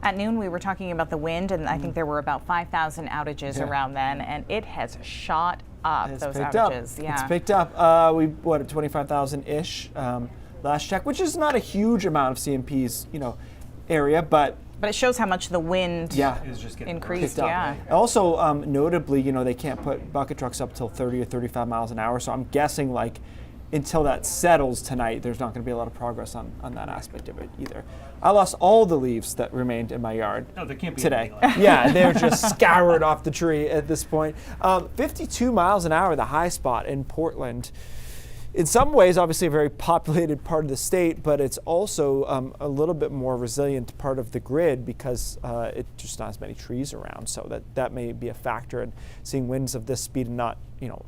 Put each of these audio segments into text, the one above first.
At noon, we were talking about the wind, and I think there were about 5,000 outages around then, and it has shot up, those outages. Yeah. It's picked up. We, what, 25,000-ish last check, which is not a huge amount of CMP's, area, but it shows how much the wind is just getting increased. Also, notably, they can't put bucket trucks up till 30 or 35 miles an hour. So I'm guessing, until that settles tonight, there's not going to be a lot of progress on that aspect of it either. I lost all the leaves that remained in my yard there can't be today. Yeah, they're just scoured off the tree at this point. 52 miles an hour, the high spot in Portland. In some ways, obviously a very populated part of the state, but it's also a little bit more resilient part of the grid because it's just not as many trees around. So that may be a factor in seeing winds of this speed and not,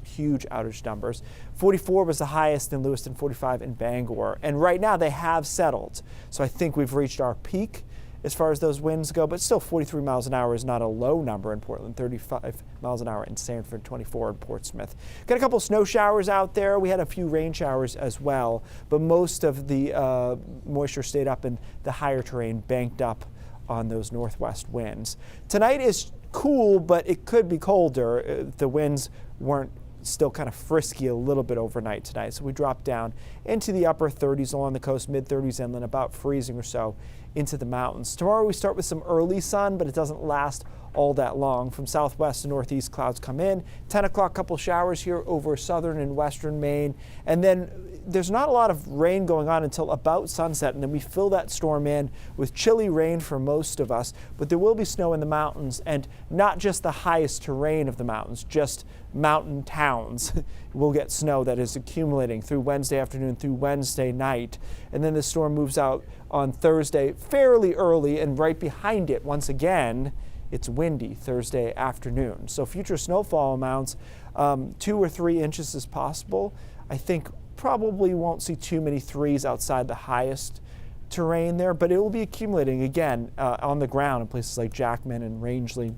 huge outage numbers. 44 was the highest in Lewiston, 45 in Bangor. And right now they have settled. So I think we've reached our peak as far as those winds go, but still 43 miles an hour is not a low number in Portland, 35 miles an hour in Sanford, 24 in Portsmouth. Got a couple snow showers out there. We had a few rain showers as well, but most of the moisture stayed up in the higher terrain, banked up on those northwest winds. Tonight is cool, but it could be colder. The winds weren't still kind of frisky a little bit overnight tonight, so we dropped down into the upper 30s along the coast, mid 30s inland, about freezing or so into the mountains. Tomorrow we start with some early sun, but it doesn't last all that long. From southwest to northeast, clouds come in. 10 o'clock, couple showers here over southern and western Maine. And then there's not a lot of rain going on until about sunset. And then we fill that storm in with chilly rain for most of us. But there will be snow in the mountains, and not just the highest terrain of the mountains, just mountain towns will get snow that is accumulating through Wednesday afternoon, through Wednesday night. And then the storm moves out on Thursday fairly early, and right behind it, once again, it's windy Thursday afternoon. So future snowfall amounts, 2 or 3 inches is possible. I think probably won't see too many 3s outside the highest terrain there, but it will be accumulating again on the ground in places like Jackman and Rangeley,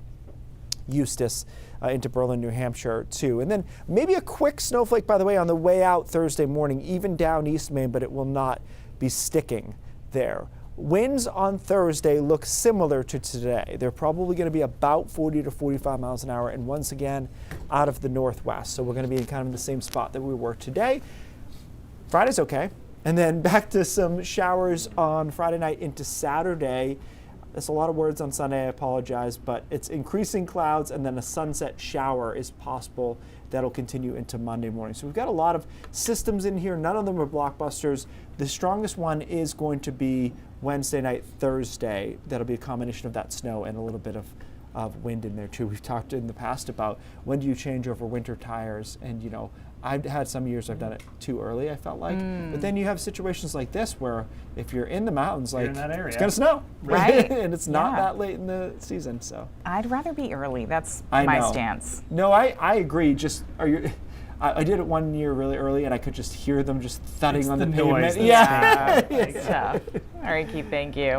Eustis, into Berlin, New Hampshire too. And then maybe a quick snowflake, by the way, on the way out Thursday morning, even down East Maine, but it will not be sticking there. Winds on Thursday look similar to today. They're probably going to be about 40 to 45 miles an hour, and once again out of the northwest. So we're going to be in kind of the same spot that we were today. Friday's okay. And then back to some showers on Friday night into Saturday. That's a lot of words on Sunday, I apologize, but it's increasing clouds, and then a sunset shower is possible. That'll continue into Monday morning. So we've got a lot of systems in here. None of them are blockbusters. The strongest one is going to be Wednesday night, Thursday. That'll be a combination of that snow and a little bit of wind in there too. We've talked in the past about when do you change over winter tires, and I've had some years I've done it too early, I felt like. But then you have situations like this where if you're in the mountains, in that area, it's going to snow. Right. And it's not that late in the season. So I'd rather be early. That's my my stance. No, I agree. I did it one year really early, and I could just hear them just thudding on the pavement. Noise Yeah. It's tough. All right, Keith, thank you.